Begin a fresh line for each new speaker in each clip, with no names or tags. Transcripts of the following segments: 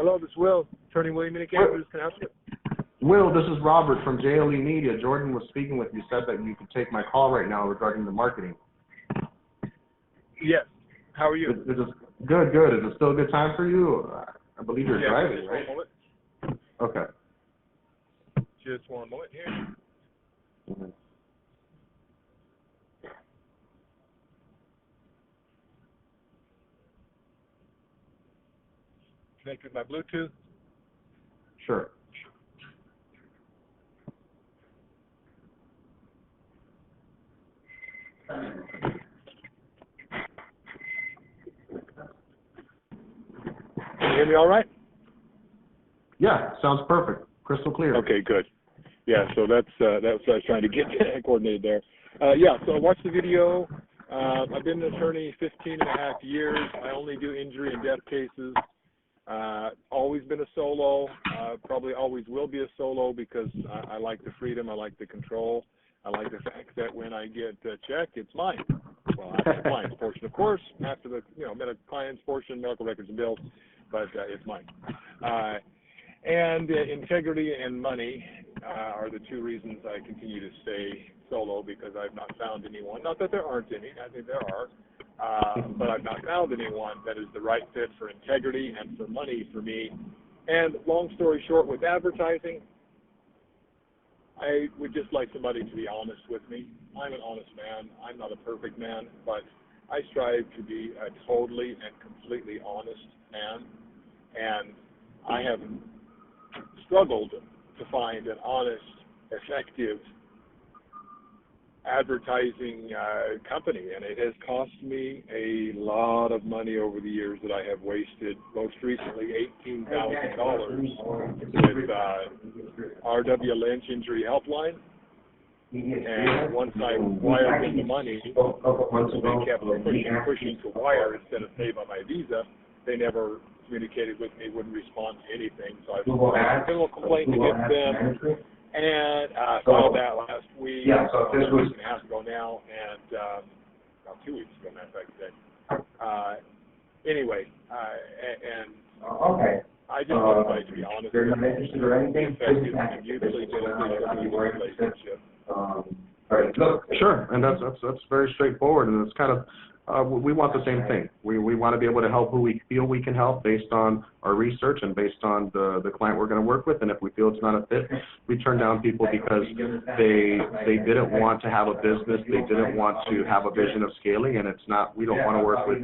Hello, this is Will. Attorney William Andrews. Can I help you?
Will, this is Robert from JLE Media. Jordan was speaking with you, said that you could take my call right now regarding the marketing.
Yes. How are you?
Is it, good, good. Is it still a good time for you? I believe you're driving,
just
right?
1 moment.
Okay.
Just 1 moment here.
Mm-hmm.
Connect with my Bluetooth.
Sure.
Can you hear me all right?
Yeah, sounds perfect. Crystal clear.
Okay, good. Yeah, so that's what I was trying to get coordinated there. Yeah, so I watched the video. I've been an attorney 15 and a half years. I only do injury and death cases. Always been a solo. Probably always will be a solo because I like the freedom. I like the control. I like the fact that when I get a check, it's mine. Well, after the client's portion, of course, after the client's portion, medical records and bills, but it's mine. And integrity and money are the two reasons I continue to stay solo, because I've not found anyone. Not that there aren't any. I think there are. But I've not found anyone that is the right fit for integrity and for money for me. And long story short, with advertising, I would just like somebody to be honest with me. I'm an honest man. I'm not a perfect man, but I strive to be a totally and completely honest man. And I have struggled to find an honest, effective advertising company, and it has cost me a lot of money over the years that I have wasted. Most recently, $18,000 with R.W. Lynch Injury Helpline, and once I wired them the money, they kept pushing to wire instead of pay by my Visa. They never communicated with me, wouldn't respond to anything, so I filed a criminal complaint against them. And I filed that last week,
yeah, so this was
a week and a half ago now, and about 2 weeks ago, matter of fact, today. Anyway, and
okay.
I just want somebody to be honest.
They're not interested or anything.
Effective and mutually beneficial relationship.
Sure, and that's very straightforward, and it's kind of we want the same thing. We want to be able to help who we feel we can help based on our research and based on the client we're going to work with. And if we feel it's not a fit, we turn down people because they didn't want to have a business, they didn't want to have a vision of scaling, and it's not. We don't want to work with.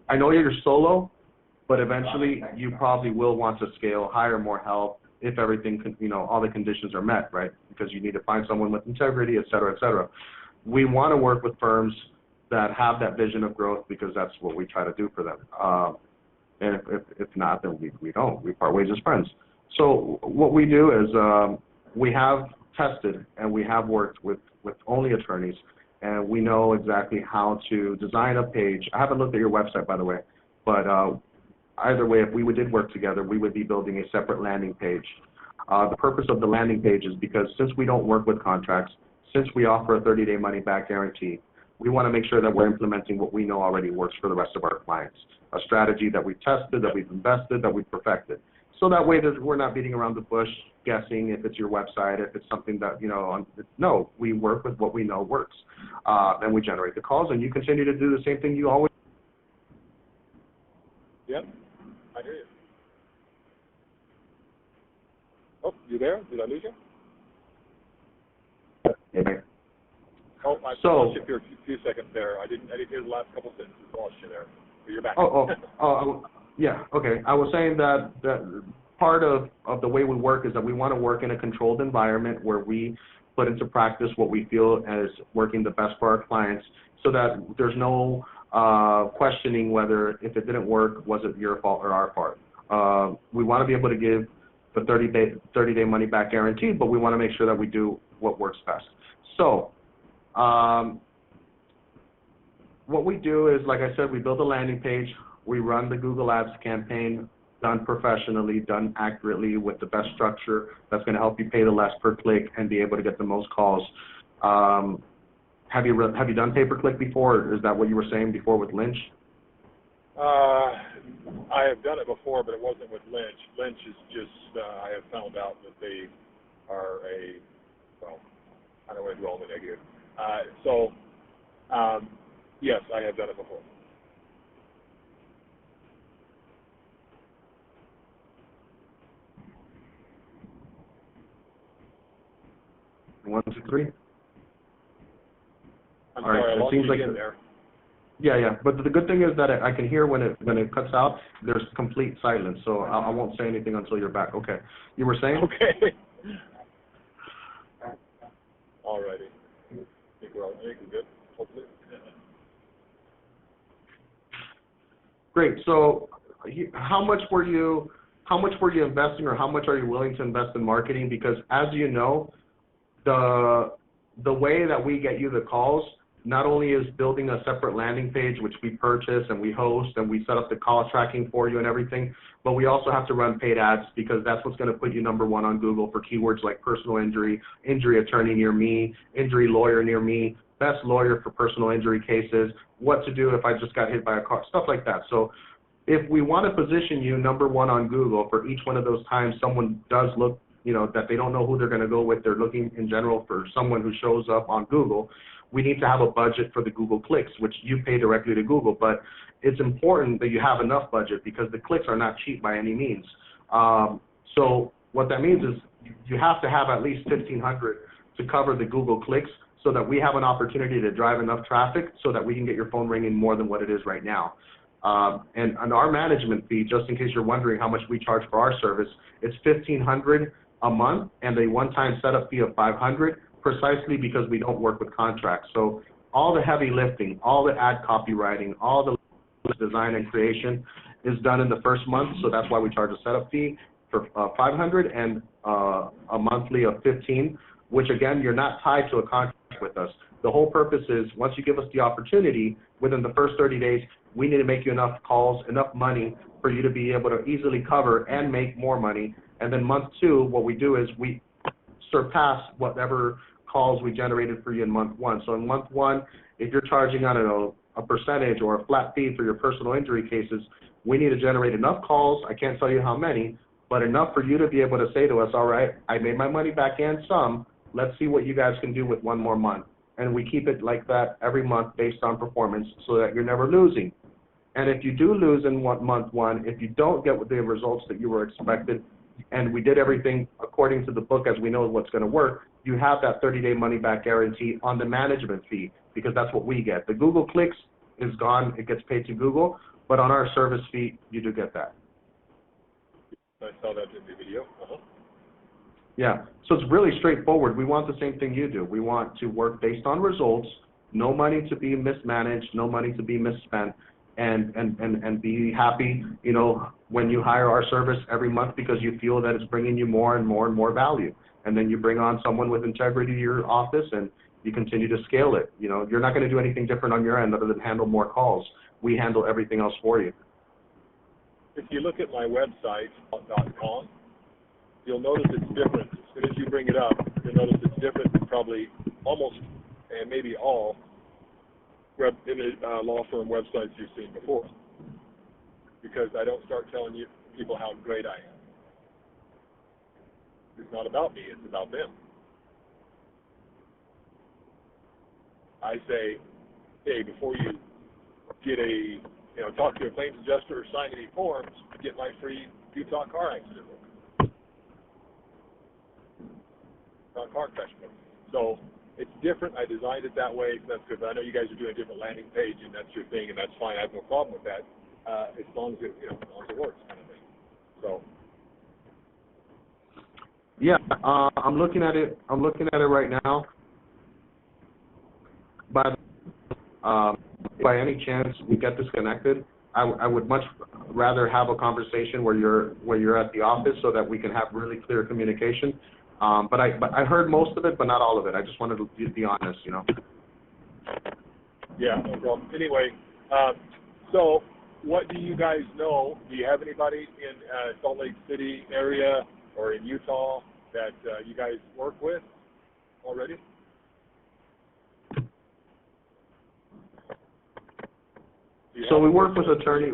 I know you're solo, but eventually you probably will want to scale, hire more help if everything, all the conditions are met, right? Because you need to find someone with integrity, et cetera, et cetera. We want to work with firms that have that vision of growth, because that's what we try to do for them. And if not, then we don't. We part ways as friends. So what we do is we have tested and we have worked with only attorneys, and we know exactly how to design a page. I haven't looked at your website, by the way, but either way, if we did work together, we would be building a separate landing page. The purpose of the landing page is because since we don't work with contracts, since we offer a 30-day money-back guarantee, we want to make sure that we're implementing what we know already works for the rest of our clients, a strategy that we've tested, that we've invested, that we've perfected. So that way that we're not beating around the bush, guessing if it's your website, if it's something that, no, we work with what we know works. And we generate the calls, and you continue to do the same thing you always do.
Yep, I hear you. Oh, you there? Did I lose you?
Okay.
Oh, I lost you for a few seconds there. I didn't hear the last couple sentences. I lost you there. But you're back.
Yeah, okay. I was saying that part of the way we work is that we want to work in a controlled environment where we put into practice what we feel as working the best for our clients, so that there's no questioning whether if it didn't work, was it your fault or our fault. We want to be able to give the 30-day money-back guarantee, but we want to make sure that we do what works best. So what we do is, like I said, we build a landing page, we run the Google Ads campaign, done professionally, done accurately, with the best structure that's going to help you pay the less per click and be able to get the most calls. Have you done pay-per-click before? Is that what you were saying before with Lynch?
I have done it before, but it wasn't with Lynch. Lynch is just, I have found out that they are well, I don't want to dwell on the negative. Yes, I have done it before.
One, two, three.
I'm
All right.
sorry, I
It
lost
seems
you
like
again there.
yeah. But the good thing is that I can hear when it cuts out. There's complete silence, so I won't say anything until you're back. Okay. You were saying?
Okay. All righty. I think we're good, hopefully.
Great. So, how much were you investing, or how much are you willing to invest in marketing? Because as you know, the way that we get you the calls not only is building a separate landing page, which we purchase and we host and we set up the call tracking for you and everything, but we also have to run paid ads, because that's what's going to put you number one on Google for keywords like personal injury, injury attorney near me, injury lawyer near me, best lawyer for personal injury cases, what to do if I just got hit by a car, stuff like that. So if we want to position you number one on Google for each one of those times someone does look, that they don't know who they're going to go with, they're looking in general for someone who shows up on Google, we need to have a budget for the Google clicks, which you pay directly to Google. But it's important that you have enough budget, because the clicks are not cheap by any means. So what that means is you have to have at least 1,500 to cover the Google clicks, so that we have an opportunity to drive enough traffic so that we can get your phone ringing more than what it is right now. And our management fee, just in case you're wondering how much we charge for our service, it's $1,500 a month and a one-time setup fee of $500, precisely because we don't work with contracts. So all the heavy lifting, all the ad copywriting, all the design and creation is done in the first month. So that's why we charge a setup fee for $500 and a monthly of $15, which again, you're not tied to a contract with us. The whole purpose is, once you give us the opportunity, within the first 30 days, we need to make you enough calls, enough money for you to be able to easily cover and make more money. And then month two, what we do is we surpass whatever calls we generated for you in month one. So in month one, if you're charging, I don't know, a percentage or a flat fee for your personal injury cases, we need to generate enough calls, I can't tell you how many, but enough for you to be able to say to us, all right, I made my money back and some, let's see what you guys can do with one more month. And we keep it like that every month based on performance, so that you're never losing. And if you do lose in month one, if you don't get the results that you were expected, and we did everything according to the book as we know what's going to work, you have that 30-day money-back guarantee on the management fee, because that's what we get. The Google clicks is gone. It gets paid to Google. But on our service fee, you do get that.
I saw that in the video.
Yeah. So it's really straightforward. We want the same thing you do. We want to work based on results, no money to be mismanaged, no money to be misspent, and be happy, when you hire our service every month, because you feel that it's bringing you more and more and more value. And then you bring on someone with integrity to your office, and you continue to scale it. You're not going to do anything different on your end other than handle more calls. We handle everything else for you.
If you look at my website, .com, you'll notice it's different. As soon as you bring it up, you'll notice it's different than probably almost and maybe all law firm websites you've seen before, because I don't start telling you people how great I am. It's not about me, it's about them. I say, hey, before you get talk to a claims adjuster or sign any forms, get my free Utah car accident book. Car crash book. So it's different. I designed it that way. That's because I know you guys are doing a different landing page, and that's your thing, and that's fine. I have no problem with that, as long as it works, kind of thing. So.
Yeah, I'm looking at it. I'm looking at it right now. But by any chance we get disconnected, I would much rather have a conversation where you're at the office, so that we can have really clear communication. But I heard most of it, but not all of it. I just wanted to be honest,
Yeah, no problem. Anyway, so what do you guys know? Do you have anybody in Salt Lake City area or in Utah that you guys work with already?
So we work with attorney.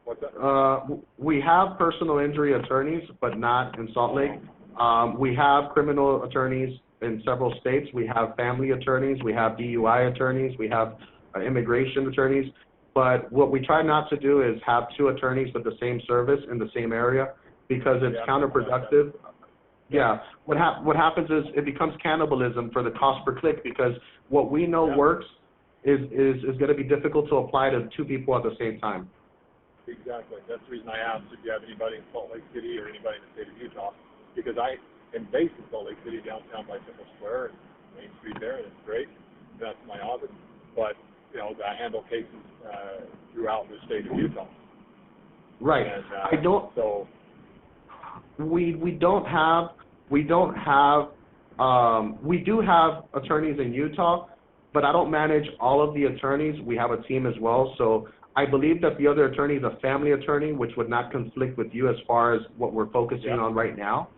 What's that?
We have personal injury attorneys, but not in Salt Lake. We have criminal attorneys in several states. We have family attorneys. We have DUI attorneys. We have immigration attorneys. But what we try not to do is have two attorneys with the same service in the same area because it's counterproductive. Yeah. What happens is it becomes cannibalism for the cost per click because what we know works is going to be difficult to apply to two people at the same time.
Exactly. That's the reason I asked if you have anybody in Salt Lake City or anybody in the state of Utah, because I am based in Salt Lake City, downtown by Temple Square and Main Street there, and it's great. That's my office. But I handle cases throughout the state of Utah.
Right.
And,
I don't.
So
we do have attorneys in Utah, but I don't manage all of the attorneys. We have a team as well. So I believe that the other attorney is a family attorney, which would not conflict with you as far as what we're focusing on right now.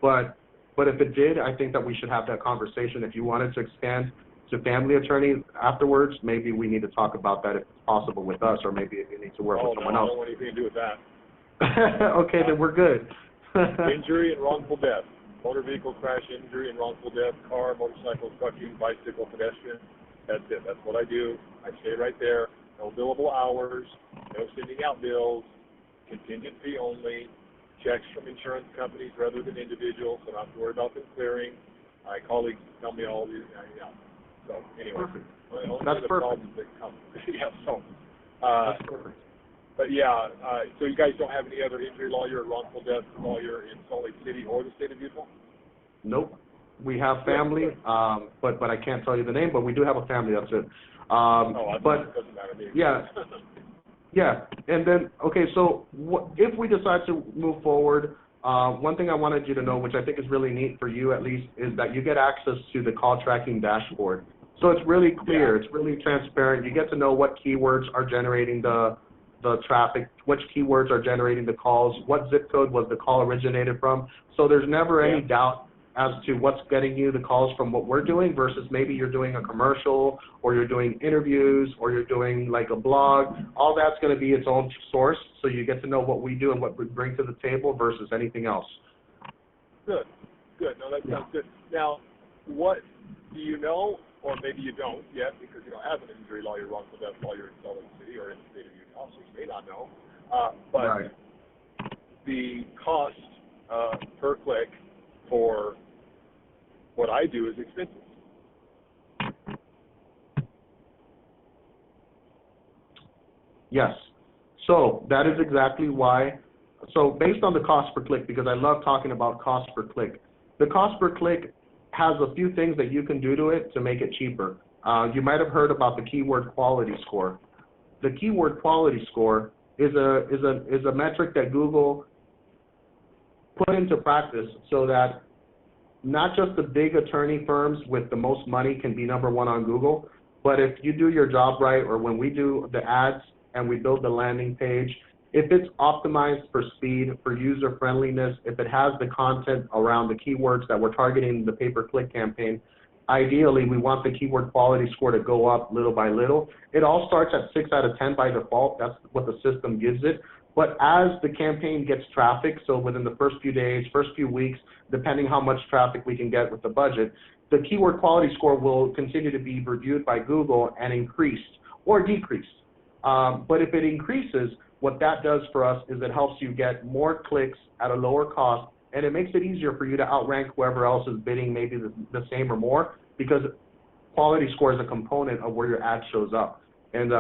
But if it did, I think that we should have that conversation. If you wanted to expand to family attorneys afterwards, maybe we need to talk about that if it's possible with us, or maybe if you need to work with someone else.
I don't want anything to do with that.
Okay, then we're good.
Injury and wrongful death. Motor vehicle crash, injury and wrongful death, car, motorcycle, trucking, bicycle, pedestrian. That's it. That's what I do. I stay right there. No billable hours, no sending out bills, contingent fee only, checks from insurance companies rather than individuals, so I don't have to worry about them clearing. My colleagues tell me all these, So anyway,
that's perfect.
Problems that come.
That's perfect.
But so you guys don't have any other injury lawyer or wrongful death lawyer in Salt Lake City or the state of Utah?
Nope. We have family, but I can't tell you the name, but we do have a family, that's it. But
it doesn't matter to me.
Yeah. And then, okay, so if we decide to move forward, one thing I wanted you to know, which I think is really neat for you at least, is that you get access to the call tracking dashboard. So it's really clear, it's really transparent. You get to know what keywords are generating the traffic, which keywords are generating the calls, what zip code was the call originated from. So there's never any doubt as to what's getting you the calls from what we're doing versus maybe you're doing a commercial or you're doing interviews or you're doing like a blog. All that's going to be its own source, so you get to know what we do and what we bring to the table versus anything else.
Good. No, that sounds good. Now, what do you know, or maybe you don't yet because you don't have an injury lawyer, wrongful death lawyer in Salt Lake City or in the state of Utah, so you may not know, but the cost per click for what I do is expensive.
Yes. So that is exactly why. So based on the cost per click, because I love talking about cost per click, the cost per click has a few things that you can do to it to make it cheaper. You might have heard about the keyword quality score. The keyword quality score is a metric that Google put into practice so that not just the big attorney firms with the most money can be number one on Google, but if you do your job right, or when we do the ads and we build the landing page, if it's optimized for speed, for user friendliness, if it has the content around the keywords that we're targeting the pay-per-click campaign, ideally we want the keyword quality score to go up little by little. It all starts at 6 out of 10 by default. That's what the system gives it. But as the campaign gets traffic, so within the first few days, first few weeks, depending how much traffic we can get with the budget, the keyword quality score will continue to be reviewed by Google and increased or decreased. But if it increases, what that does for us is it helps you get more clicks at a lower cost, and it makes it easier for you to outrank whoever else is bidding maybe the same or more, because quality score is a component of where your ad shows up. And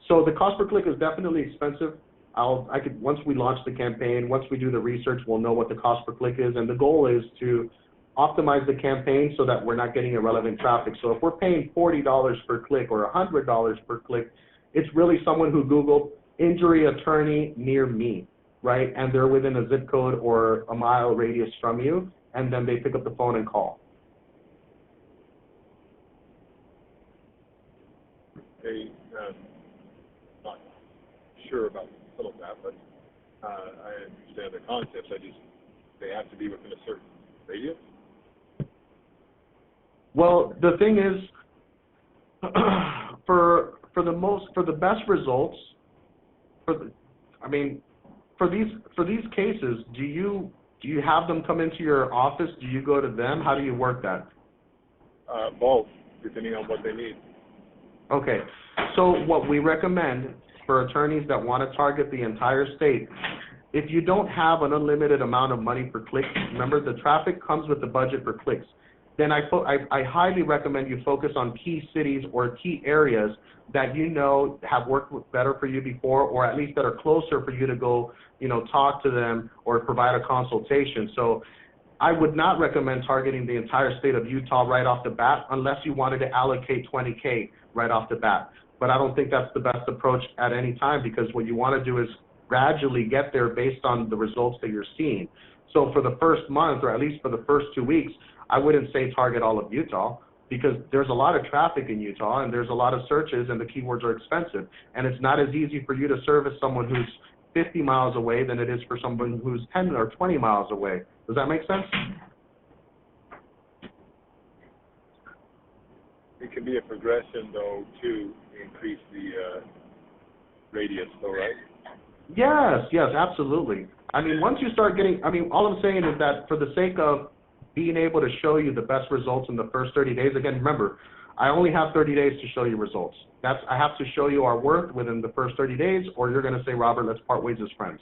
so the cost per click is definitely expensive. Once we launch the campaign, once we do the research, we'll know what the cost per click is, and the goal is to optimize the campaign so that we're not getting irrelevant traffic. So if we're paying $40 per click or $100 per click, it's really someone who Googled injury attorney near me, right? And they're within a zip code or a mile radius from you, and then they pick up the phone and call.
Not sure about some of that, but I understand the concepts. They have to be within a certain radius.
Well, the thing is, for the best results, for these cases, do you have them come into your office? Do you go to them? How do you work that?
Both, depending on what they need.
Okay, so what we recommend for attorneys that want to target the entire state, if you don't have an unlimited amount of money per click, remember the traffic comes with the budget for clicks, then I highly recommend you focus on key cities or key areas that you know have worked better for you before, or at least that are closer for you to go, talk to them or provide a consultation. So I would not recommend targeting the entire state of Utah right off the bat unless you wanted to allocate $20K right off the bat. But I don't think that's the best approach at any time, because what you want to do is gradually get there based on the results that you're seeing. So for the first month, or at least for the first 2 weeks, I wouldn't say target all of Utah, because there's a lot of traffic in Utah and there's a lot of searches and the keywords are expensive. And it's not as easy for you to service someone who's 50 miles away than it is for someone who's 10 or 20 miles away. Does that make sense?
It can be a progression, though, to increase the radius, though, right?
Yes, absolutely. Once you start getting, all I'm saying is that for the sake of being able to show you the best results in the first 30 days, again, remember, I only have 30 days to show you results. I have to show you our worth within the first 30 days, or you're going to say, Robert, let's part ways as friends.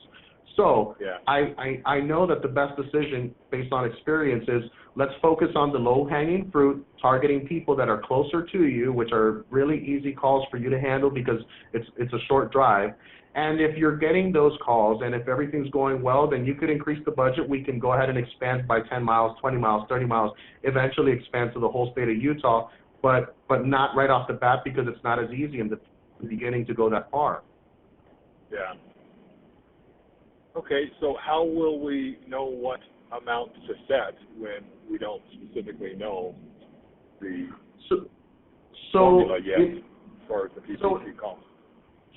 So yeah. I know that the best decision based on experience is let's focus on the low-hanging fruit, targeting people that are closer to you, which are really easy calls for you to handle because it's a short drive. And if you're getting those calls and if everything's going well, then you could increase the budget. We can go ahead and expand by 10 miles, 20 miles, 30 miles, eventually expand to the whole state of Utah, but not right off the bat, because it's not as easy in the beginning to go that far.
Yeah. Okay, so how will we know what amount to set when we don't specifically know the formula yet as far as the PPC cost?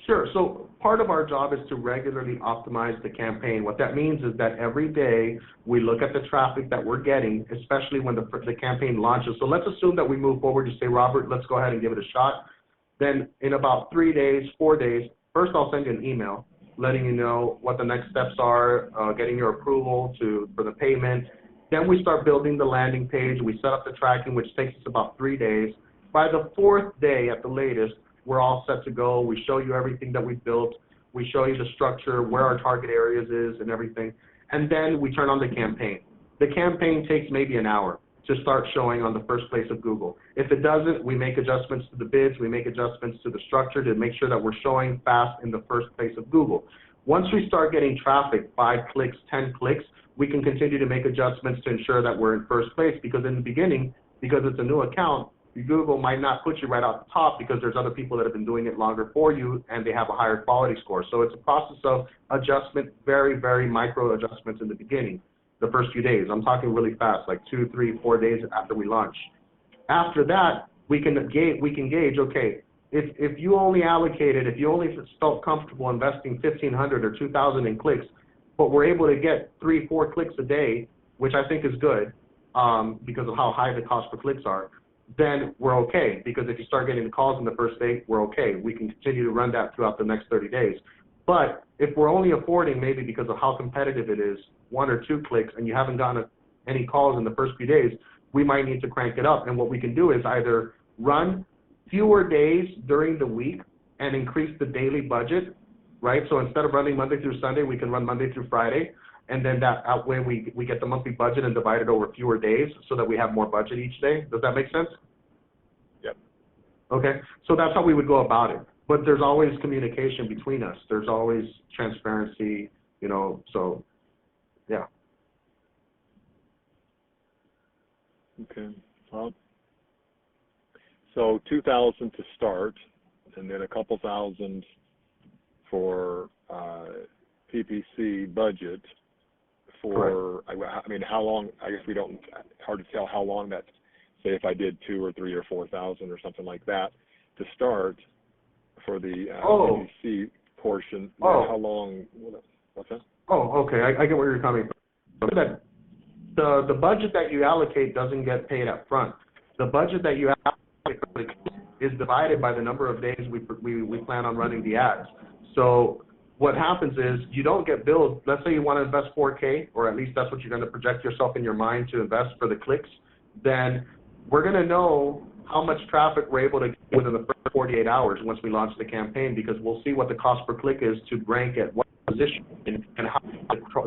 Sure. So part of our job is to regularly optimize the campaign. What that means is that every day we look at the traffic that we're getting, especially when the campaign launches. So let's assume that we move forward. You say, Robert, let's go ahead and give it a shot. Then in about 3 days, 4 days, first I'll send you an email letting you know what the next steps are, getting your approval for the payment. Then we start building the landing page. We set up the tracking, which takes us about 3 days. By the 4th day at the latest, we're all set to go. We show you everything that we've built. We show you the structure, where our target areas is and everything. And then we turn on the campaign. The campaign takes maybe an hour to start showing on the first place of Google. If it doesn't, we make adjustments to the bids. We make adjustments to the structure to make sure that we're showing fast in the first place of Google. Once we start getting traffic, 5 clicks, 10 clicks, we can continue to make adjustments to ensure that we're in first place, because in the beginning, because it's a new account, Google might not put you right off the top because there's other people that have been doing it longer for you and they have a higher quality score. So it's a process of adjustment, very, very micro adjustments in the beginning, the first few days. I'm talking really fast, like 2, 3, 4 days after we launch. After that, we can gauge, okay, if you only felt comfortable investing $1,500 or $2,000 in clicks, but we're able to get 3, 4 clicks a day, which I think is good because of how high the cost per clicks are, then we're okay, because if you start getting the calls in the first day, we're okay. We can continue to run that throughout the next 30 days. But if we're only affording, maybe because of how competitive it is, 1 or 2 clicks, and you haven't gotten any calls in the first few days, we might need to crank it up. And what we can do is either run fewer days during the week and increase the daily budget, right? So instead of running Monday through Sunday, we can run Monday through Friday. And then that way we get the monthly budget and divide it over fewer days so that we have more budget each day. Does that make sense?
Yep.
Okay. So that's how we would go about it. But there's always communication between us. There's always transparency, so yeah.
Okay. Well, so 2,000 to start, and then a couple thousand for PPC budget. How long? I guess hard to tell how long that. Say if I did 2 or 3 or 4,000 or something like that to start for the PPC portion. How long? What's that?
Oh, okay. I get where you're coming from. The budget that you allocate doesn't get paid up front. The budget that you allocate is divided by the number of days we plan on running the ads. So what happens is you don't get billed. Let's say you want to invest 4K, or at least that's what you're going to project yourself in your mind to invest for the clicks. Then we're going to know how much traffic we're able to get within the first 48 hours once we launch the campaign, because we'll see what the cost per click is to rank at what position and how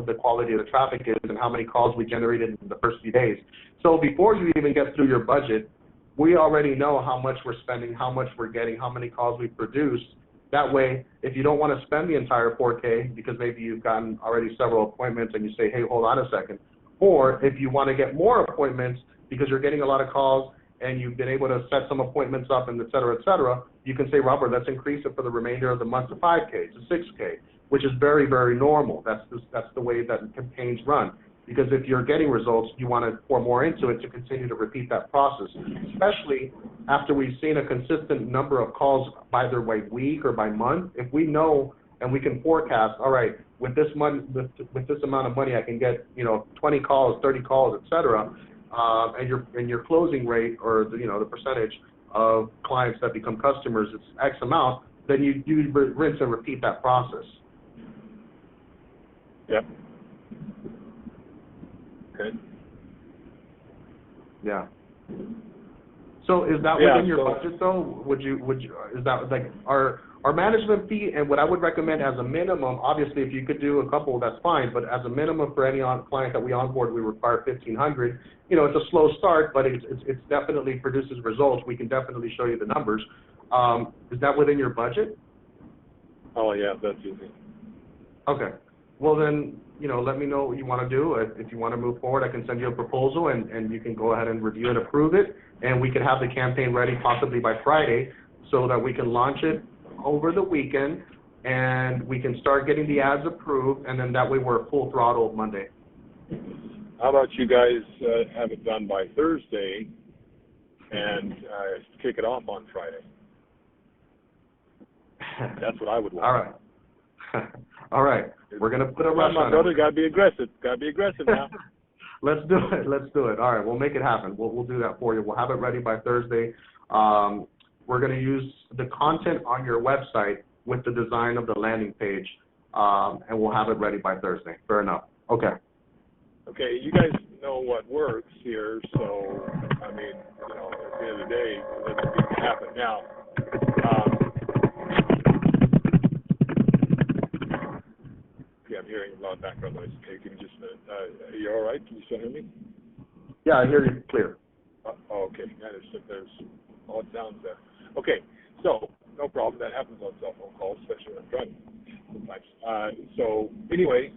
the quality of the traffic is and how many calls we generated in the first few days. So before you even get through your budget, we already know how much we're spending, how much we're getting, how many calls we've produced. That way, if you don't want to spend the entire 4K because maybe you've gotten already several appointments and you say, hey, hold on a second, or if you want to get more appointments because you're getting a lot of calls and you've been able to set some appointments up and et cetera, you can say, Robert, let's increase it for the remainder of the month to 5K, to 6K, which is very, very normal. That's the way that campaigns run. Because if you're getting results, you want to pour more into it to continue to repeat that process, especially after we've seen a consistent number of calls either by week or by month. If we know and we can forecast, all right, with this amount of money, I can get 20 calls, 30 calls, et cetera, and your closing rate or the percentage of clients that become customers is X amount, then you rinse and repeat that process.
Yep. Okay.
Yeah. So is that within your budget though? Would you is that like our management fee? And what I would recommend as a minimum, obviously if you could do a couple, that's fine. But as a minimum for any client that we onboard, we require $1,500. It's a slow start, but it's definitely produces results. We can definitely show you the numbers. Is that within your budget?
Oh yeah, that's easy.
Okay. Well then, let me know what you want to do. If you want to move forward, I can send you a proposal and you can go ahead and review and approve it. And we can have the campaign ready possibly by Friday so that we can launch it over the weekend and we can start getting the ads approved, and then that way we're full throttle Monday.
How about you guys have it done by Thursday and kick it off on Friday? That's what I would want.
All right. All right. We're going to put a rush on it.
Brother, got to be aggressive. Got to be aggressive now.
Let's do it. All right. We'll make it happen. We'll do that for you. We'll have it ready by Thursday. We're going to use the content on your website with the design of the landing page, and we'll have it ready by Thursday. Fair enough. Okay.
Okay. You guys know what works here, so, I mean, at the end of the day, let's make it happen. Now, I'm hearing a lot of background noise. Okay, give me just a minute. Are you all right? Can you still hear me?
Yeah, I hear you clear.
Okay. Yeah, there's odd sounds there. Okay, so no problem. That happens on cell phone calls, especially when I'm driving sometimes. So anyway,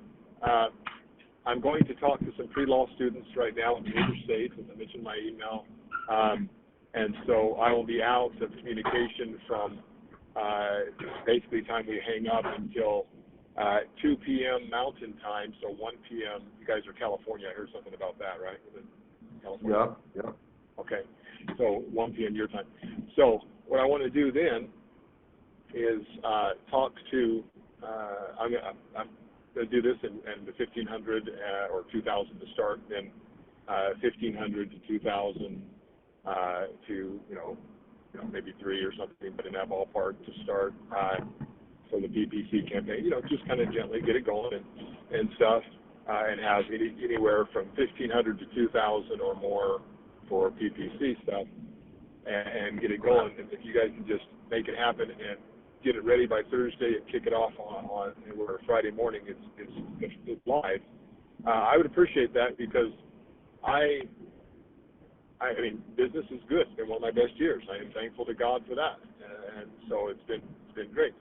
I'm going to talk to some pre-law students right now in the interstate, as I mentioned in my email. And so I will be out of communication from basically time we hang up until 2 p.m. Mountain Time, so 1 p.m. You guys are California. I heard something about that, right? California?
Yeah.
Okay, so 1 p.m. your time. So what I want to do then is talk to, I'm going to do this in the 1,500 or 2,000 to start, then 1,500 to 2,000 to, maybe 3 or something, but in that ballpark to start. For the PPC campaign, just kind of gently get it going and stuff, and have anywhere from 1,500 to 2,000 or more for PPC stuff, and get it going. And if you guys can just make it happen and get it ready by Thursday and kick it off on where Friday morning it's live, I would appreciate that, because I mean, business is good. It's been one of my best years. I am thankful to God for that, and so it's been great.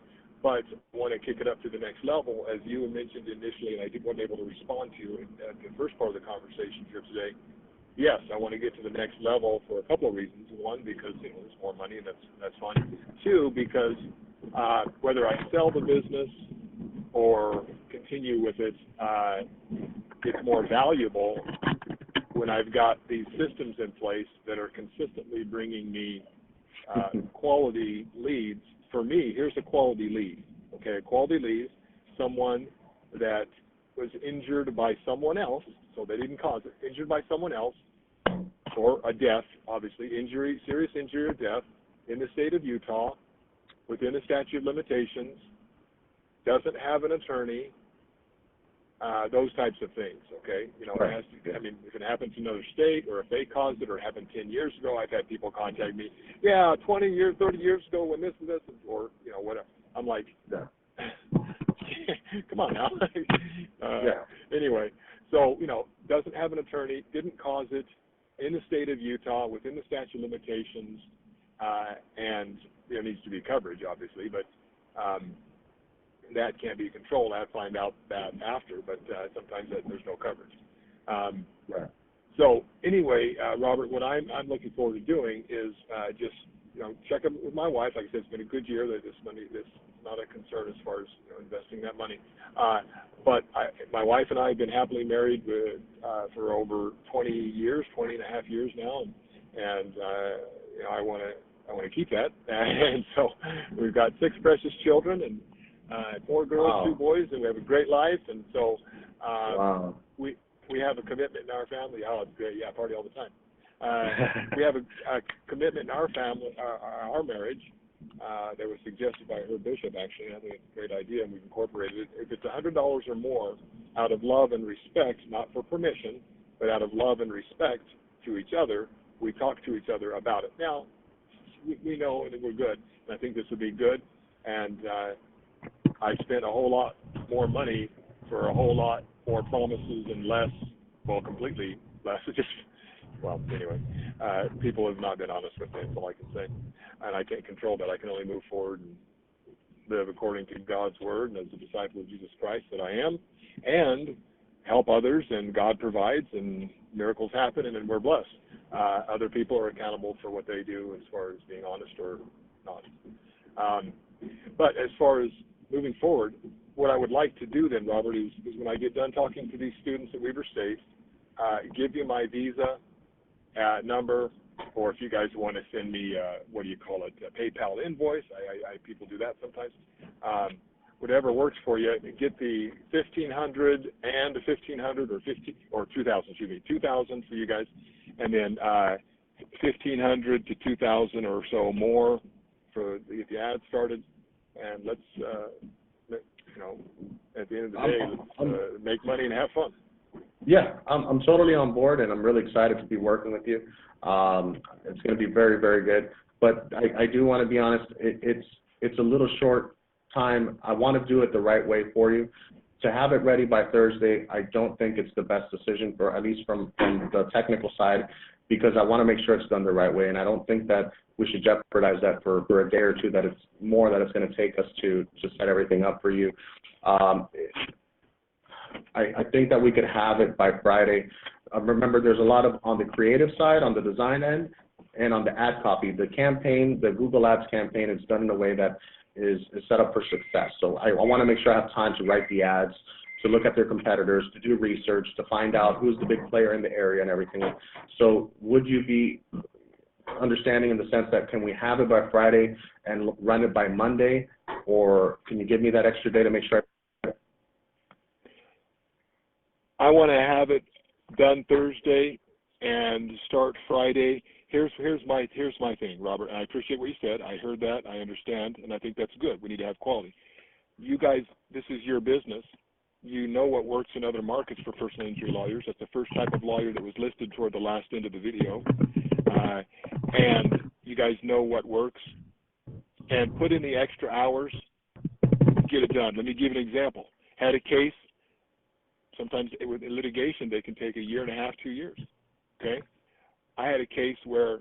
But I want to kick it up to the next level, as you mentioned initially, and I wasn't able to respond to you at the first part of the conversation here today. Yes, I want to get to the next level for a couple of reasons. One, because there's more money, and that's fun. Two, because whether I sell the business or continue with it, it's more valuable when I've got these systems in place that are consistently bringing me quality leads. For me, here's a quality lead. Okay, a quality lead, someone that was injured by someone else, so they didn't cause it, injured by someone else, or a death, obviously, serious injury or death, in the state of Utah, within the statute of limitations, doesn't have an attorney, those types of things, okay? You know,
Right.
it has to, I mean, if it happens in another state or if they caused it or it happened 10 years ago, I've had people contact me, yeah, 20 years, 30 years ago when this and this, or, you know, whatever. I'm like,
Yeah.
come on now.
Yeah.
Anyway, so, you know, doesn't have an attorney, didn't cause it, in the state of Utah, within the statute of limitations, and there needs to be coverage, obviously, but that can't be controlled. I find out that after, but sometimes there's no coverage.
Right.
So anyway, Robert, what I'm looking forward to doing is just, you know, check up with my wife. Like I said, it's been a good year. That this is not a concern as far as, you know, investing that money. But my wife and I have been happily married for over 20 years, 20 and a half years now, and you know, I want to keep that. And so we've got 6 precious children and 4 girls,
Wow.
2 boys, and we have a great life. And so
Wow.
we have a commitment in our family. Oh, it's great. Yeah, party all the time. We have a commitment in our family, our marriage, that was suggested by her bishop, actually. I think it's a great idea, and we've incorporated it. If it's $100 or more, out of love and respect, not for permission, but out of love and respect to each other, we talk to each other about it. Now, we know that we're good, and I think this would be good. And I spent a whole lot more money for a whole lot more promises and less, well, completely less. Just, well, anyway, people have not been honest with me. That's all I can say. And I can't control that. I can only move forward and live according to God's word and as a disciple of Jesus Christ that I am, and help others, and God provides, and miracles happen, and then we're blessed. Other people are accountable for what they do as far as being honest or not. But as far as moving forward, what I would like to do then, Robert, is when I get done talking to these students at Weber State, give you my Visa number, or if you guys want to send me, what do you call it, a PayPal invoice. People do that sometimes. Whatever works for you. Get the 1,500 and the 1,500 or 2,000, excuse me, 2,000 for you guys, and then 1,500 to 2,000 or so more to get the ad started. And let's, you know, at the end of the day, let's make money and have fun.
Yeah, I'm totally on board, and I'm really excited to be working with you. It's going to be very, very good. But I do want to be honest. It's a little short time. I want to do it the right way for you. To have it ready by Thursday, I don't think it's the best decision, for at least from the technical side, because I want to make sure it's done the right way, and I don't think that we should jeopardize that for a day or two. That it's going to take us to set everything up for you. I think that we could have it by Friday. Remember, there's a lot of, on the creative side, on the design end, and on the ad copy. The campaign, the Google Ads campaign, is done in a way that is set up for success. So I want to make sure I have time to write the ads, to look at their competitors, to do research, to find out who's the big player in the area and everything. So would you be understanding in the sense that, can we have it by Friday and run it by Monday, or can you give me that extra day to make sure
I want to have it done Thursday and start Friday. Here's my thing, Robert, and I appreciate what you said. I heard that, I understand, and I think that's good. We need to have quality. You guys, this is your business. You know what works in other markets for personal injury lawyers. That's the first type of lawyer that was listed toward the last end of the video. And you guys know what works. And put in the extra hours, get it done. Let me give you an example. Had a case, sometimes with litigation, they can take 1.5 years, 2 years, okay? I had a case where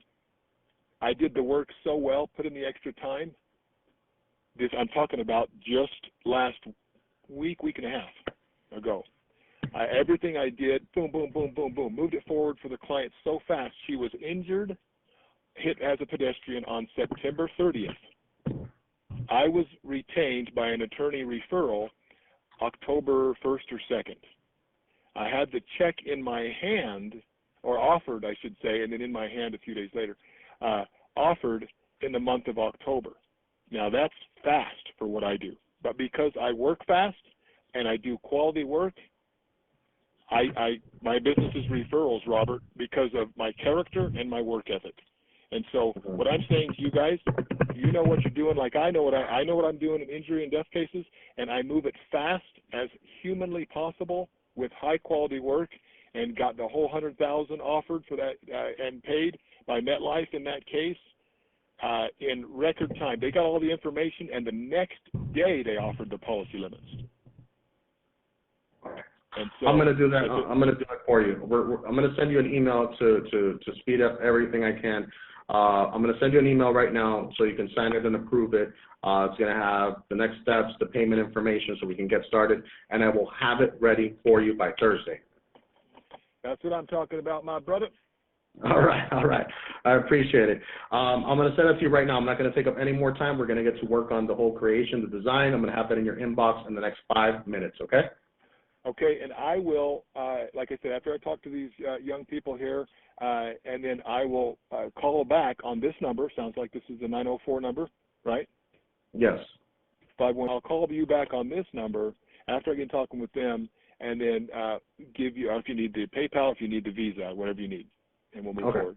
I did the work so well, put in the extra time. I'm talking about just last week and a half ago. Everything I did, boom, boom, boom, boom, boom, moved it forward for the client so fast. She was injured, hit as a pedestrian on September 30th. I was retained by an attorney referral October 1st or 2nd. I had the check in my hand, or offered, I should say, and then in my hand a few days later, offered in the month of October. Now, that's fast for what I do. But because I work fast and I do quality work, my business is referrals, Robert, because of my character and my work ethic. And so what I'm saying to you guys, you know what you're doing, like I know what I'm doing in injury and death cases, and I move it fast as humanly possible with high quality work, and got the whole $100,000 offered for that and paid by MetLife in that case in record time. They got all the information, and the next day they offered the policy limits. And so,
I'm going to do that. I'm going to do it for you. I'm going to send you an email to speed up everything I can. I'm going to send you an email right now so you can sign it and approve it. It's going to have the next steps, the payment information, so we can get started, and I will have it ready for you by Thursday.
That's what I'm talking about, my brother.
All right. I appreciate it. I'm going to send it to you right now. I'm not going to take up any more time. We're going to get to work on the whole creation, the design. I'm going to have that in your inbox in the next 5 minutes, okay?
Okay, and I will, like I said, after I talk to these young people here, and then I will call back on this number. Sounds like this is the 904 number, right?
Yes.
51. I'll call you back on this number after I get talking with them, and then give you, if you need the PayPal, if you need the Visa, whatever you need, and we'll move forward.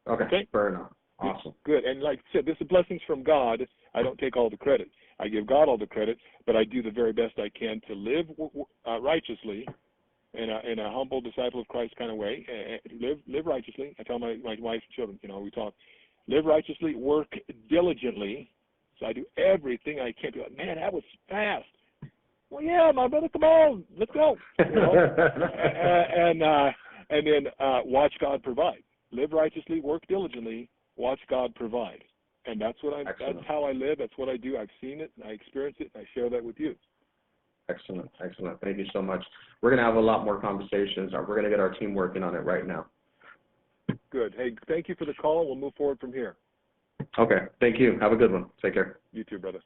Okay, fair enough. Awesome.
Good, and like I said, this is blessings from God. I don't take all the credit. I give God all the credit, but I do the very best I can to live righteously in a humble disciple of Christ kind of way. Live righteously. I tell my wife and children, we talk. Live righteously, work diligently. So I do everything I can. Man, that was fast. Well, yeah, my brother, come on, let's go. And then watch God provide. Live righteously, work diligently, watch God provide. And that's how I live. That's what I do. I've seen it, and I experienced it, and I share that with you.
Excellent. Thank you so much. We're going to have a lot more conversations. We're going to get our team working on it right now.
Good. Hey, thank you for the call. We'll move forward from here.
Okay. Thank you. Have a good one. Take care.
You too, brother.